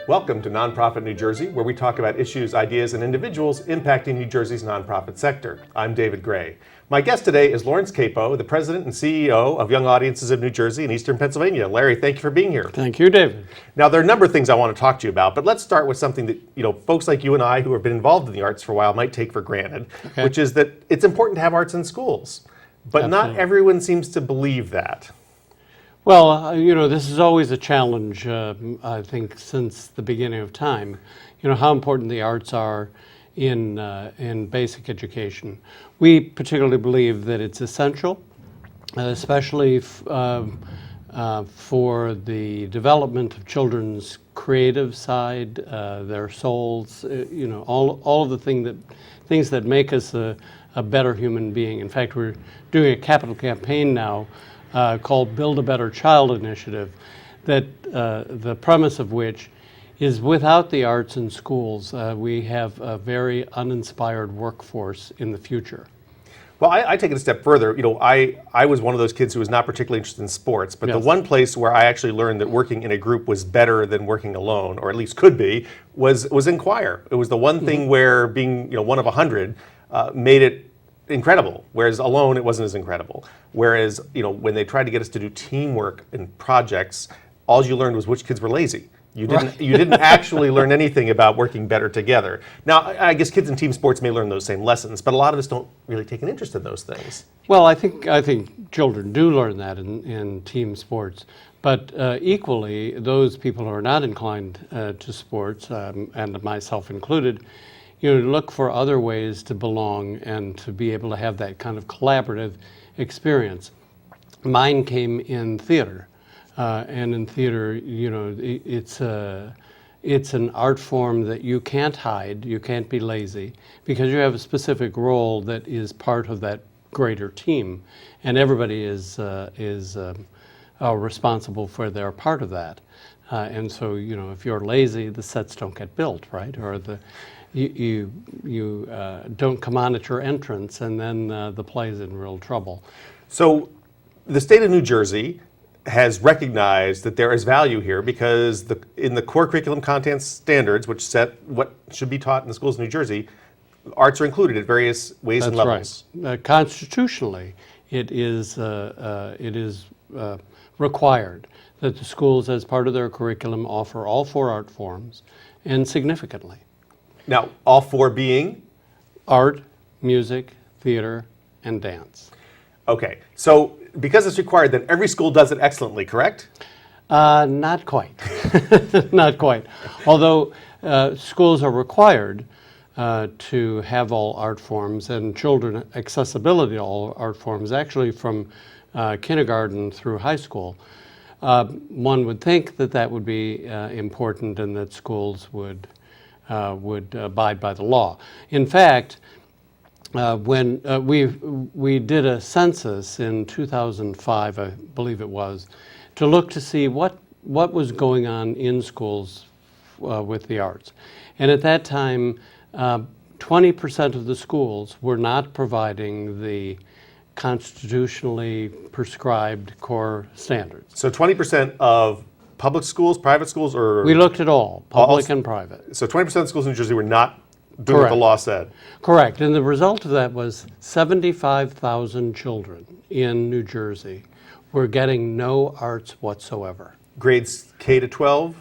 Welcome to Nonprofit New Jersey, where we talk about issues, ideas, and individuals impacting New Jersey's nonprofit sector. I'm David Gray. My guest today is Laurence Capo, the president and CEO of Young Audiences of New Jersey and Eastern Pennsylvania. Larry, thank you for being here. Thank you, David. Now, there are a number of things I want to talk to you about, but let's start with something that folks like you and I who have been involved in the arts for a while might take for granted, which is that it's important to have arts in schools. But Absolutely. Not everyone seems to believe that. Well, this is always a challenge, I think, since the beginning of time. How important the arts are in basic education. We particularly believe that it's essential, especially for the development of children's creative side, their souls, all of the things that make us a better human being. In fact, we're doing a capital campaign now called Build a Better Child Initiative, that the premise of which is without the arts in schools, we have a very uninspired workforce in the future. Well, I take it a step further. I was one of those kids who was not particularly interested in sports, but Yes. The one place where I actually learned that working in a group was better than working alone, or at least could be, was in choir. It was the one thing where being one of 100 made it incredible, whereas alone it wasn't as incredible. Whereas when they tried to get us to do teamwork in projects, all you learned was which kids were lazy. You didn't actually learn anything about working better together. Now, I guess kids in team sports may learn those same lessons, but a lot of us don't really take an interest in those things. Well, I think children do learn that in team sports, but equally, those people who are not inclined to sports, and myself included, look for other ways to belong and to be able to have that kind of collaborative experience. Mine came in theater, and in theater, it's an art form that you can't hide, you can't be lazy, because you have a specific role that is part of that greater team, and everybody is responsible for their part of that. And so, if you're lazy, the sets don't get built, right? Or you don't come on at your entrance, and then the play's in real trouble. So the state of New Jersey has recognized that there is value here because in the core curriculum content standards, which set what should be taught in the schools in New Jersey, arts are included at various ways and levels. That's right. Constitutionally, it is required that the schools, as part of their curriculum, offer all 4 art forms, and significantly. Now, all 4 being? Art, music, theater, and dance. Okay, so because it's required, then every school does it excellently, correct? Not quite. Not quite. Although schools are required to have all art forms, and children accessibility to all art forms, actually from kindergarten through high school. One would think that would be important and that schools would abide by the law. In fact, when we did a census in 2005, I believe it was, to look to see what was going on in schools with the arts. And at that time, 20% of the schools were not providing the constitutionally prescribed core standards. So 20% of public schools, private schools, or? We looked at all, public and private. So 20% of schools in New Jersey were not doing what the law said. Correct, and the result of that was 75,000 children in New Jersey were getting no arts whatsoever. Grades K to 12?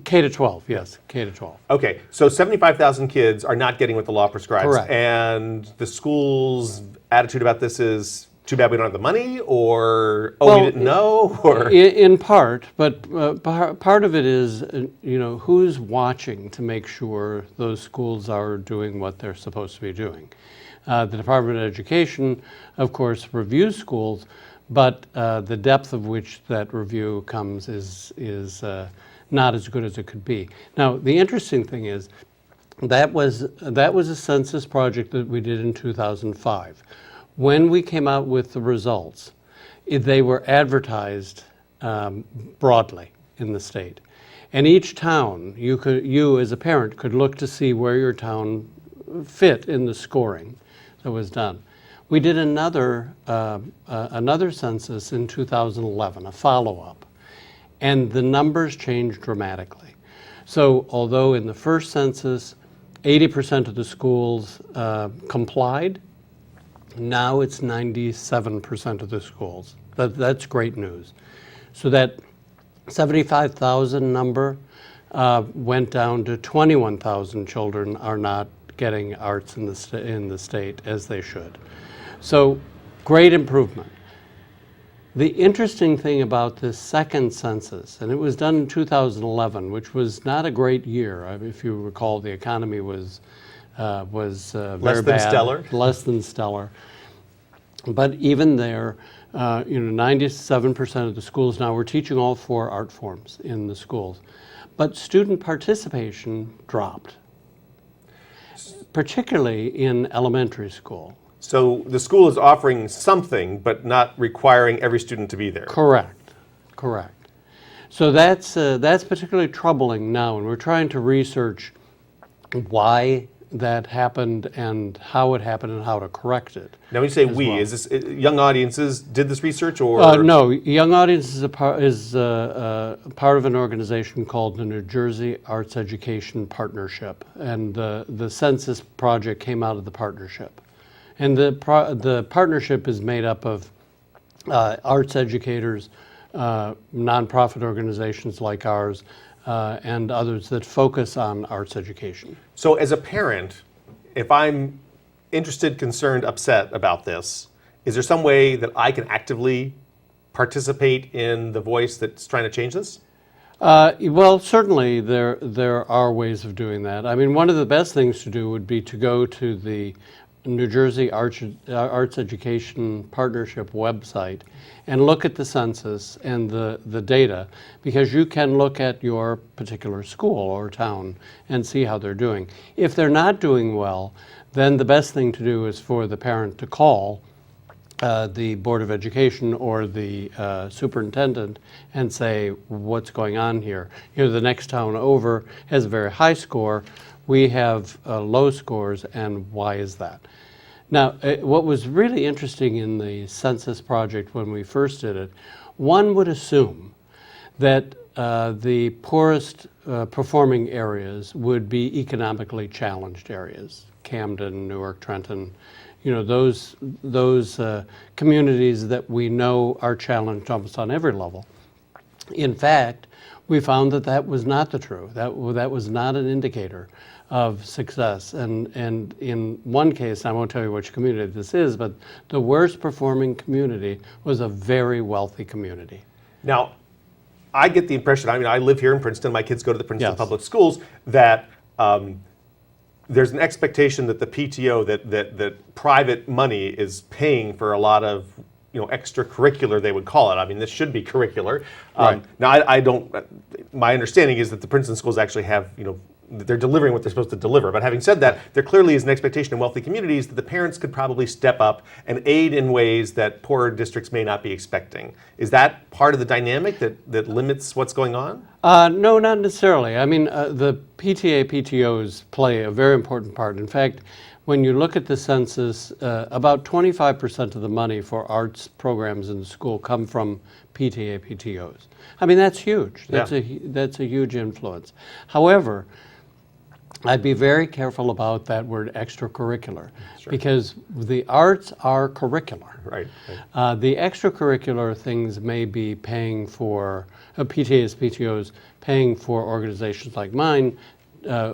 K to 12, yes, K to 12. Okay, so 75,000 kids are not getting what the law prescribes. Correct. And the school's attitude about this is, too bad we don't have the money, or, we didn't know, or? In part, but part of it is, who's watching to make sure those schools are doing what they're supposed to be doing. The Department of Education, of course, reviews schools, but the depth of which that review comes is not as good as it could be. Now, the interesting thing is, that was a census project that we did in 2005. When we came out with the results, they were advertised broadly in the state. And each town, you as a parent could look to see where your town fit in the scoring that was done. We did another census in 2011, a follow-up. And the numbers changed dramatically. So although in the first census, 80% of the schools complied, now it's 97% of the schools. That's great news. So that 75,000 number went down to 21,000 children are not getting arts in the state as they should. So great improvement. The interesting thing about this second census, and it was done in 2011, which was not a great year. If you recall, the economy was very Less than bad, stellar. less than stellar. But even there, 97% of the schools now were teaching all 4 art forms in the schools. But student participation dropped, particularly in elementary school. So the school is offering something, but not requiring every student to be there. Correct. So that's particularly troubling now, and we're trying to research why that happened and how it happened and how to correct it. Now, when you say we, well. is this young audiences did this research, or No, Young Audience is part of an organization called the New Jersey Arts Education Partnership, and the census project came out of the partnership. And the partnership is made up of arts educators, nonprofit organizations like ours, and others that focus on arts education. So as a parent, if I'm interested, concerned, upset about this, is there some way that I can actively participate in the voice that's trying to change this? Well, certainly there are ways of doing that. I mean, one of the best things to do would be to go to the New Jersey Arts Education Partnership website and look at the census and the data, because you can look at your particular school or town and see how they're doing. If they're not doing well, then the best thing to do is for the parent to call the Board of Education or the superintendent and say, what's going on here? The next town over has a very high score. We have low scores, and why is that? Now, what was really interesting in the census project when we first did it, one would assume that the poorest performing areas would be economically challenged areas, Camden, Newark, Trenton, those communities that we know are challenged almost on every level. In fact, we found that was not the truth. That was not an indicator of success. And in one case, I won't tell you which community this is, but the worst performing community was a very wealthy community. Now, I get the impression, I live here in Princeton, my kids go to the Princeton Yes. Public Schools, that there's an expectation that the PTO, that private money is paying for a lot of extracurricular, they would call it. I mean, this should be curricular. Right. Now, I don't, my understanding is that the Princeton schools actually have, they're delivering what they're supposed to deliver. But having said that, there clearly is an expectation in wealthy communities that the parents could probably step up and aid in ways that poorer districts may not be expecting. Is that part of the dynamic that limits what's going on? No, not necessarily. I mean, the PTA, PTOs play a very important part. In fact, when you look at the census, about 25% of the money for arts programs in the school come from PTA, PTOs. I mean, that's huge. That's a huge influence. However, I'd be very careful about that word extracurricular, because the arts are curricular. Right. The extracurricular things may be paying for, PTAs, PTOs, paying for organizations like mine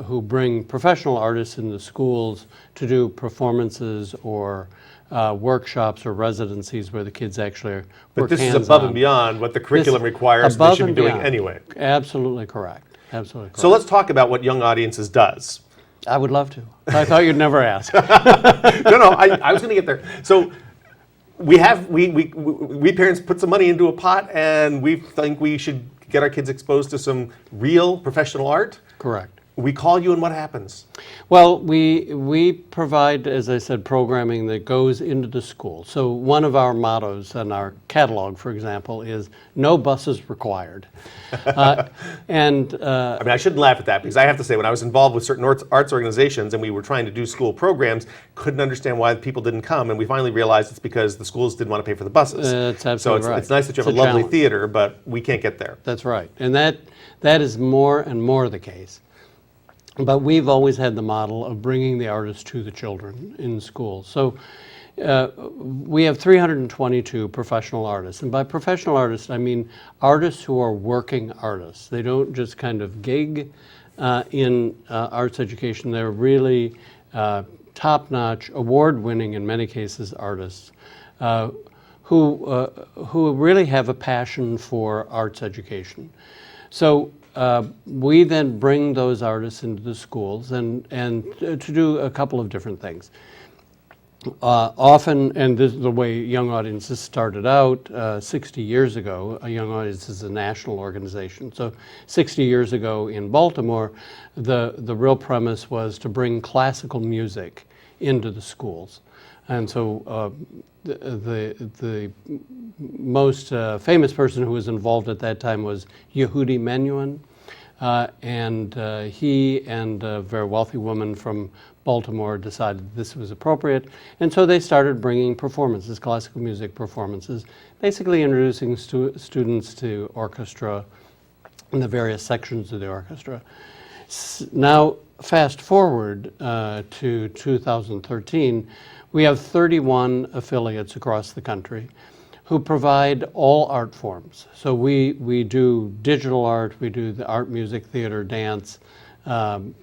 who bring professional artists in the schools to do performances or workshops or residencies where the kids actually work hands-on. But this is above and beyond what the curriculum requires they should be doing anyway. Absolutely correct. Absolutely correct. So let's talk about what Young Audiences does. I would love to. I thought you'd never ask. No, I was going to get there. So we parents put some money into a pot, and we think we should get our kids exposed to some real professional art. Correct. We call you, and what happens? Well, we provide, as I said, programming that goes into the school. So one of our mottos in our catalog, for example, is no buses required. I mean, I shouldn't laugh at that, because I have to say, when I was involved with certain arts organizations and we were trying to do school programs, couldn't understand why people didn't come, and we finally realized it's because the schools didn't want to pay for the buses. That's absolutely so right. It's nice that you have It's a a lovely challenge. theater, but we can't get there. That's right. And that is more and more the case. But we've always had the model of bringing the artists to the children in schools. So we have 322 professional artists. And by professional artists, I mean artists who are working artists. They don't just kind of gig in arts education. They're really top-notch, award-winning, in many cases, artists who really have a passion for arts education. So we then bring those artists into the schools and to do a couple of different things. Often, and this is the way Young Audiences started out 60 years ago. Young Audiences is a national organization. So 60 years ago in Baltimore, the real premise was to bring classical music into the schools. And so the most famous person who was involved at that time was Yehudi Menuhin. And he and a very wealthy woman from Baltimore decided this was appropriate. And so they started bringing performances, classical music performances, basically introducing students to orchestra and the various sections of the orchestra. Now, fast forward to 2013, we have 31 affiliates across the country who provide all art forms. So we do digital art, we do the art, music, theater, dance, and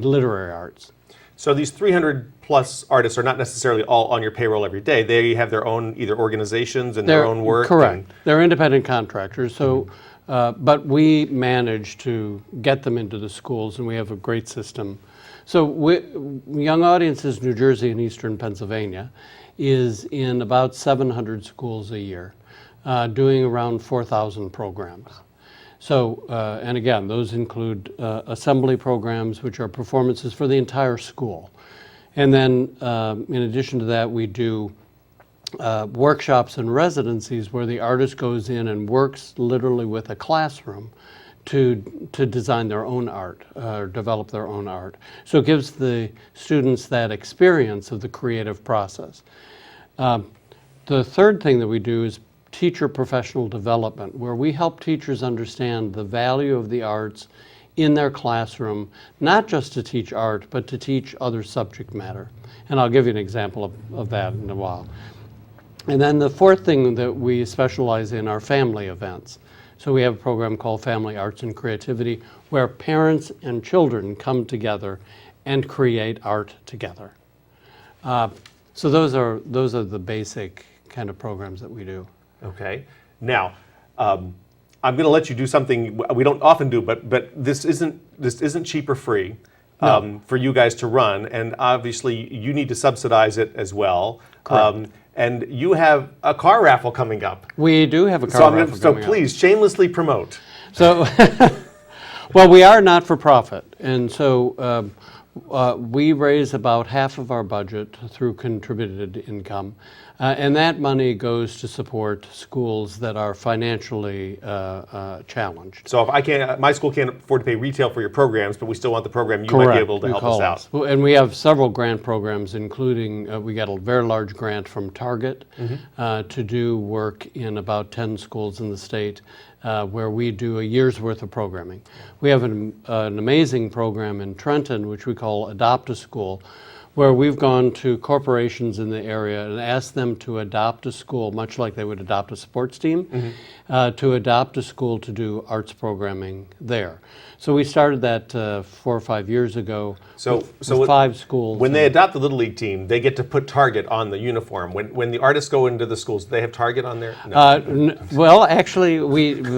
literary arts. So these 300 plus artists are not necessarily all on your payroll every day. They have their own either organizations and their own work. Correct. They're independent contractors. So, but we manage to get them into the schools, and we have a great system. So Young Audiences New Jersey and Eastern Pennsylvania is in about 700 schools a year, doing around 4,000 programs. So, and again, those include assembly programs, which are performances for the entire school. And then, in addition to that, we do workshops and residencies where the artist goes in and works literally with a classroom to design their own art, or develop their own art. So it gives the students that experience of the creative process. The third thing that we do is teacher professional development, where we help teachers understand the value of the arts in their classroom, not just to teach art, but to teach other subject matter. And I'll give you an example of that in a while. And then the fourth thing that we specialize in are family events. So we have a program called Family Arts and Creativity, where parents and children come together and create art together. So those are the basic kind of programs that we do. Okay. Now, I'm going to let you do something we don't often do, but this isn't cheap or free for you guys to run, and obviously you need to subsidize it as well. And you have a car raffle coming up. We do have a car raffle so coming please, shamelessly promote. So, well, we are not for profit, and so we raise about half of our budget through contributed income, and that money goes to support schools that are financially challenged. So if my school can't afford to pay retail for your programs, but we still want the program, you might be able to help us out. Well, and we have several grant programs, including we got a very large grant from Target to do work in about 10 schools in the state, where we do a year's worth of programming. We have an amazing program in Trenton, which we call Adopt a School, where we've gone to corporations in the area and asked them to adopt a school, much like they would adopt a sports team, to adopt a school to do arts programming there. So we started that 4 or 5 years ago with 5 schools. When they adopt the Little League team, they get to put Target on the uniform. When the artists go into the schools, do they have Target on there? No. Well, actually,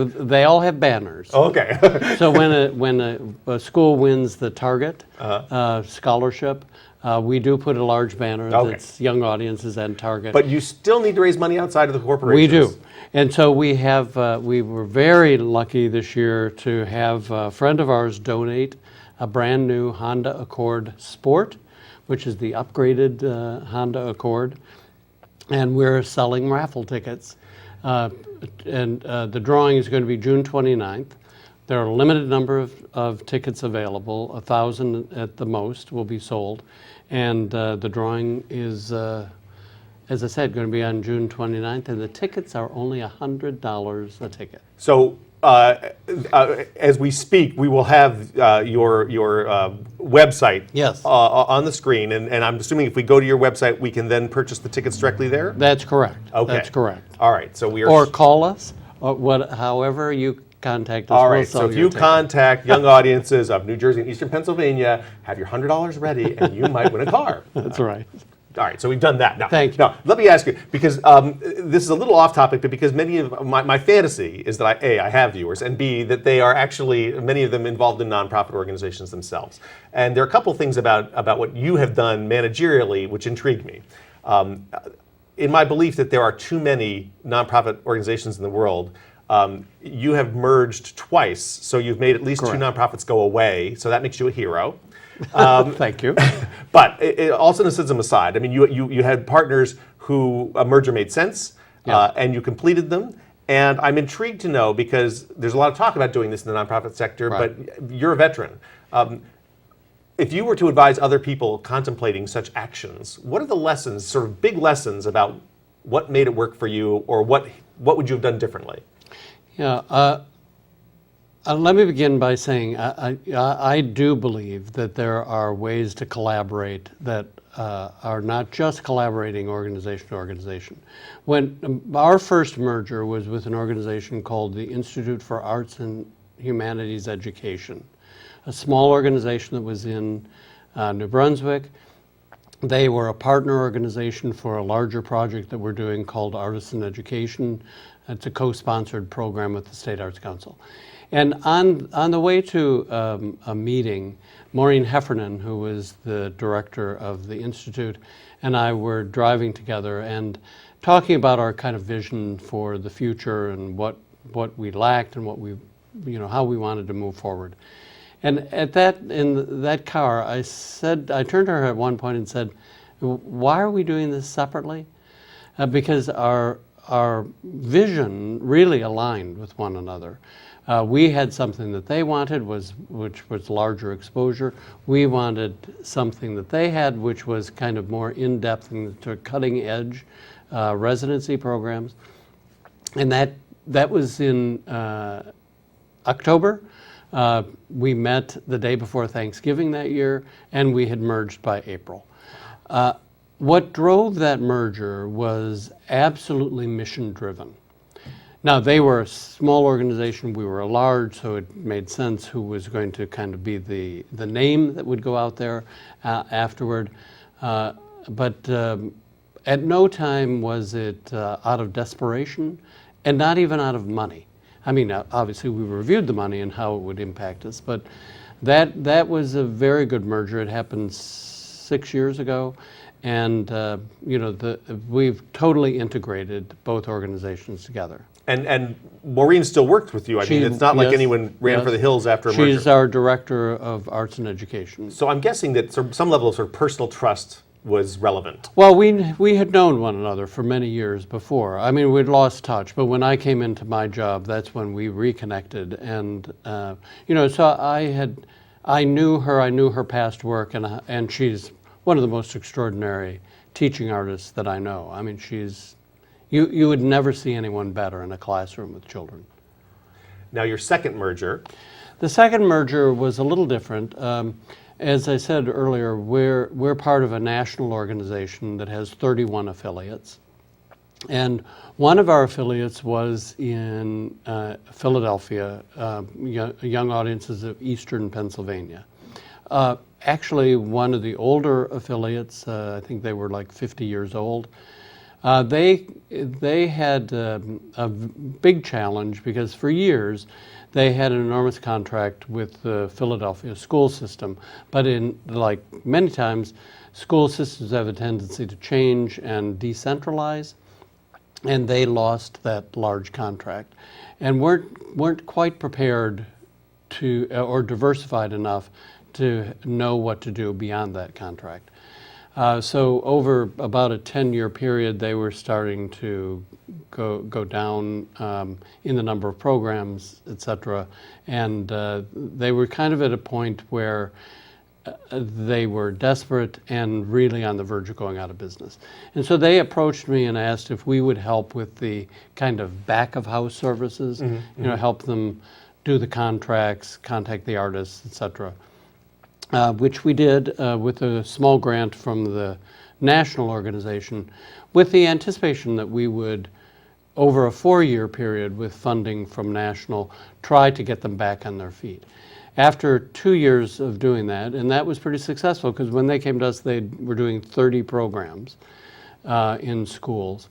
they all have banners. Oh, okay. So when a school wins the Target scholarship, We do put a large banner Okay. that's young audiences and target. But you still need to raise money outside of the We corporations. do. And so we have, we were very lucky this year to have a friend of ours donate a brand new Honda Accord Sport, which is the upgraded Honda Accord. And we're selling raffle tickets. And the drawing is going to be June 29th. There are a limited number of tickets available. 1,000 at the most will be sold. And the drawing is, as I said, going to be on June 29th. And the tickets are only $100 a ticket. So as we speak, we will have your website Yes. On the screen. And I'm assuming if we go to your website, we can then purchase the tickets directly there? That's correct. Okay. That's correct. All right. So we are. Or call us, or however you contact us. All we'll right, sell so if your you ticket. contact young audiences of New Jersey and Eastern Pennsylvania, have your $100 ready, and you might win a car. That's right. All right, so we've done that. Now, Thank you. Now, let me ask you, because this is a little off topic, but because many of my fantasy is that I have viewers, and B, that they are actually, many of them involved in nonprofit organizations themselves. And there are a couple things about what you have done managerially which intrigue me. In my belief that there are too many nonprofit organizations in the world, you have merged twice, so you've made at least Correct. two nonprofits go away, so that makes you a hero. Thank you. But all cynicism aside, I mean, you had partners who a merger made sense, Yeah. and you completed them. And I'm intrigued to know, because there's a lot of talk about doing this in the nonprofit sector, Right. but you're a veteran. If you were to advise other people contemplating such actions, what are the lessons, sort of big lessons about what made it work for you, or what would you have done differently? Yeah. Let me begin by saying I do believe that there are ways to collaborate that are not just collaborating organization to organization. When our first merger was with an organization called the Institute for Arts and Humanities Education, a small organization that was in New Brunswick. They were a partner organization for a larger project that we're doing called Artisan Education. It's a co-sponsored program with the State Arts Council. And on the way to a meeting, Maureen Heffernan, who was the director of the Institute, and I were driving together and talking about our kind of vision for the future and what we lacked and what we, how we wanted to move forward. And in that car, I turned to her at one point and said, "Why are we doing this separately?" Because our vision really aligned with one another. We had something that they wanted, which was larger exposure. We wanted something that they had, which was kind of more in-depth and to cutting-edge residency programs. And that was in October. We met the day before Thanksgiving that year, and we had merged by April. What drove that merger was absolutely mission-driven. Now, they were a small organization, we were a large, so it made sense who was going to kind of be the name that would go out there afterward. But at no time was it out of desperation, and not even out of money. I mean, obviously we reviewed the money and how it would impact us, but that was a very good merger. It happened 6 years ago, and we've totally integrated both organizations together. And Maureen still works with you. I mean, it's not like yes, anyone ran yes. for the hills after a merger. She's our director of arts and education. So I'm guessing that some level of sort of personal trust was relevant. Well, we had known one another for many years before. I mean, we'd lost touch, but when I came into my job, that's when we reconnected. And so I knew her past work, and she's one of the most extraordinary teaching artists that I know. I mean, you would never see anyone better in a classroom with children. Now, your second merger. The second merger was a little different. As I said earlier, we're part of a national organization that has 31 affiliates. And one of our affiliates was in Philadelphia, young audiences of Eastern Pennsylvania. Actually, one of the older affiliates, I think they were like 50 years old, They had a big challenge because for years they had an enormous contract with the Philadelphia school system. But like many times, school systems have a tendency to change and decentralize, and they lost that large contract and weren't quite prepared to or diversified enough to know what to do beyond that contract. So over about a 10-year period, they were starting to go down in the number of programs, et cetera, and they were kind of at a point where they were desperate and really on the verge of going out of business. And so they approached me and asked if we would help with the kind of back of house services, help them do the contracts, contact the artists, et cetera. Which we did with a small grant from the national organization with the anticipation that we would, over a 4-year period with funding from national, try to get them back on their feet. After 2 years of doing that, and that was pretty successful because when they came to us, they were doing 30 programs in schools.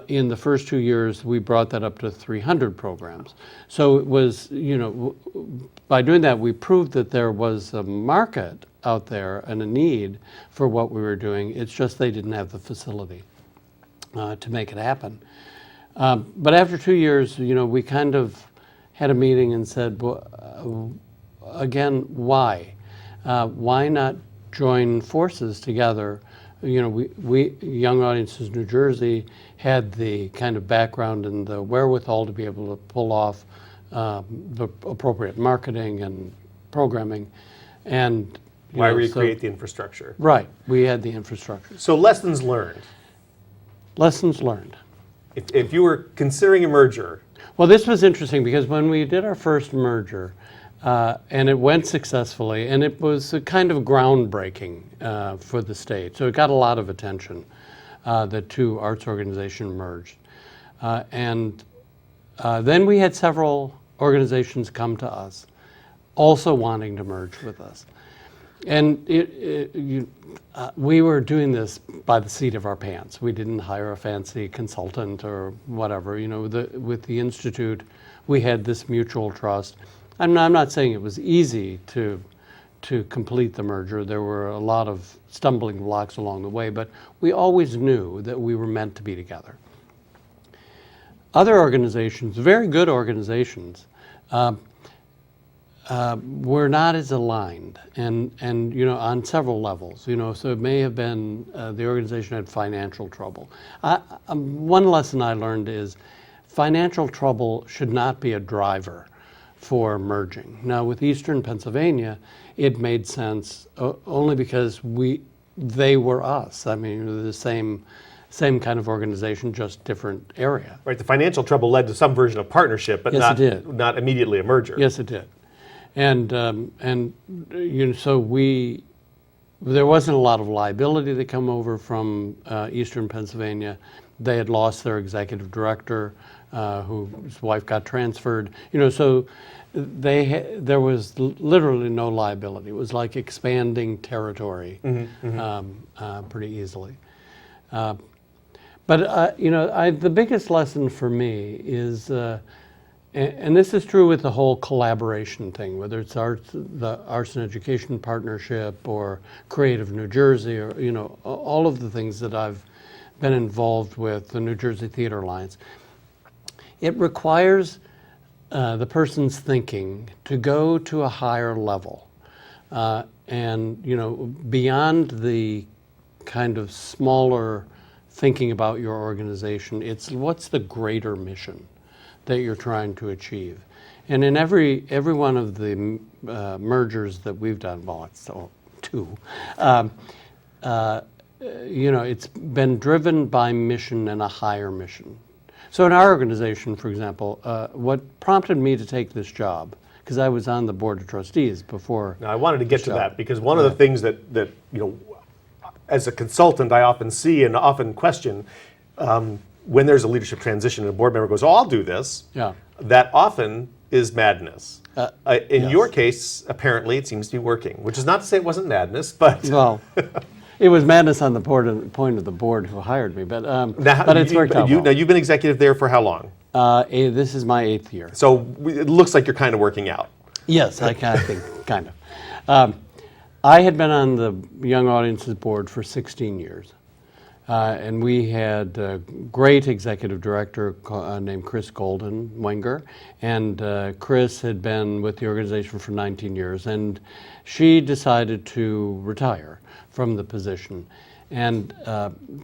In the first 2 years, we brought that up to 300 programs. So it was, by doing that, we proved that there was a market out there and a need for what we were doing. It's just they didn't have the facility to make it happen. But after 2 years, we kind of had a meeting and said, well, again, why? Why not join forces together? We Young Audiences New Jersey had the kind of background and the wherewithal to be able to pull off the appropriate marketing and programming. And why recreate the infrastructure? Right, we had the infrastructure. So lessons learned. Lessons learned. If you were considering a merger. Well, this was interesting because when we did our first merger, and it went successfully, and it was a kind of groundbreaking for the state. So it got a lot of attention. The two arts organizations merged. And then we had several organizations come to us, also wanting to merge with us. And we were doing this by the seat of our pants. We didn't hire a fancy consultant or whatever. With the Institute, we had this mutual trust. I'm not saying it was easy to complete the merger. There were a lot of stumbling blocks along the way, but we always knew that we were meant to be together. Other organizations, very good organizations, were not as aligned, and on several levels. So it may have been the organization had financial trouble. One lesson I learned is financial trouble should not be a driver for merging. Now, with Eastern Pennsylvania, it made sense only because they were us. I mean, the same kind of organization, just different area. Right. The financial trouble led to some version of partnership, but yes, not immediately a merger. Yes, it did. And so there wasn't a lot of liability that come over from Eastern Pennsylvania. They had lost their executive director, whose wife got transferred. So there was literally no liability. It was like expanding territory pretty easily. But the biggest lesson for me is, and this is true with the whole collaboration thing, whether it's the Arts and Education Partnership or Creative New Jersey, or all of the things that I've been involved with, the New Jersey Theater Alliance. It requires the person's thinking to go to a higher level, and beyond the kind of smaller thinking about your organization. It's what's the greater mission that you're trying to achieve. And in every one of the mergers that we've done, well, it's two, it's been driven by mission and a higher mission. So in our organization, for example, what prompted me to take this job, because I was on the board of trustees before. Now, I wanted to get to that because one of the things that as a consultant, I often see and often question when there's a leadership transition and a board member goes, "Oh, I'll do this." Yeah. That often is madness. In yes. your case, apparently, it seems to be working, which is not to say it wasn't madness, but Well, It was madness on the point of the board who hired me, but it's worked out well. Now, you've been executive there for how long? This is my 8th year. So it looks like you're kind of working out. Yes, I think kind of. I had been on the Young Audiences Board for 16 years. And we had a great executive director named Chris Wenger, and Chris had been with the organization for 19 years, and she decided to retire from the position. And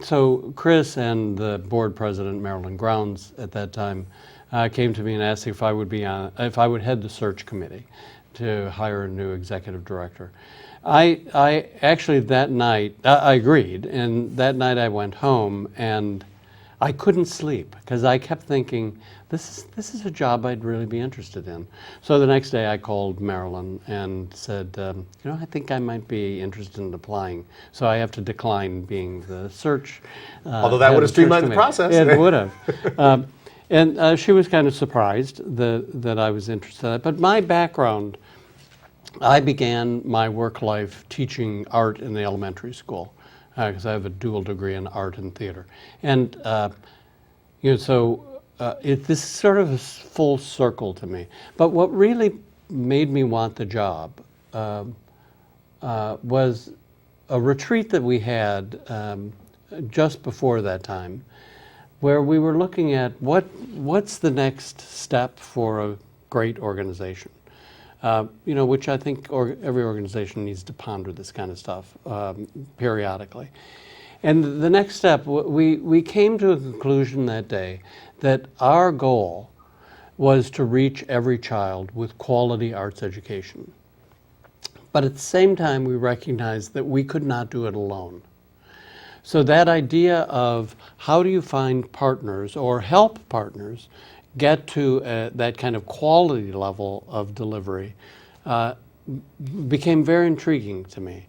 so Chris and the board president, Marilyn Grounds, at that time, came to me and asked if I would head the search committee to hire a new executive director. I actually that night, I agreed, and that night I went home and I couldn't sleep because I kept thinking, this is a job I'd really be interested in. So the next day I called Marilyn and said, I think I might be interested in applying. So I have to decline being the search. Although that would have streamlined the process. It would have. And she was kind of surprised that I was interested. But my background, I began my work life teaching art in the elementary school because I have a dual degree in art and theater. And so this is sort of a full circle to me. But what really made me want the job was a retreat that we had just before that time, where we were looking at what's the next step for a great organization. Which I think every organization needs to ponder this kind of stuff periodically. And the next step, we came to a conclusion that day that our goal was to reach every child with quality arts education. But at the same time, we recognized that we could not do it alone. So that idea of how do you find partners or help partners get to that kind of quality level of delivery became very intriguing to me.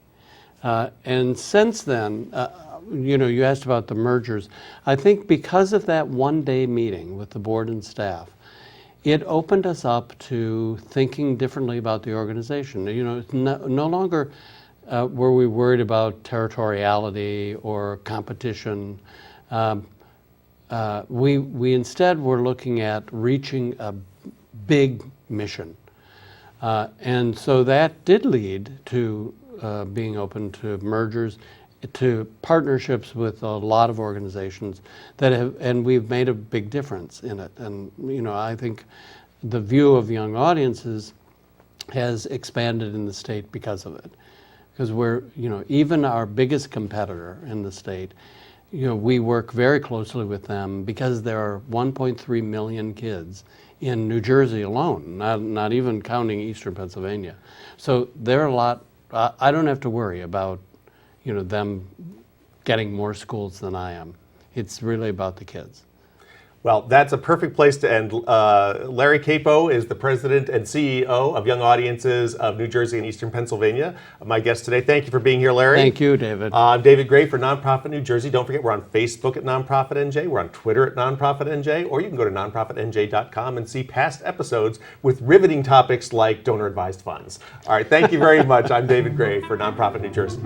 And since then, you asked about the mergers. I think because of that one-day meeting with the board and staff, it opened us up to thinking differently about the organization. It's no longer were we worried about territoriality or competition. We instead were looking at reaching a big mission. And so that did lead to being open to mergers, to partnerships with a lot of organizations and we've made a big difference in it. And, I think the view of young audiences has expanded in the state because of it. Because we're, even our biggest competitor in the state, we work very closely with them because there are 1.3 million kids in New Jersey alone, not even counting Eastern Pennsylvania. So there are a lot. I don't have to worry about, them getting more schools than I am. It's really about the kids. Well, that's a perfect place to end. Larry Capo is the president and CEO of Young Audiences of New Jersey and Eastern Pennsylvania. My guest today. Thank you for being here, Larry. Thank you, David. I'm David Gray for Nonprofit New Jersey. Don't forget, we're on Facebook at Nonprofit NJ. We're on Twitter at Nonprofit NJ. Or you can go to nonprofitnj.com and see past episodes with riveting topics like donor-advised funds. All right, thank you very much. I'm David Gray for Nonprofit New Jersey.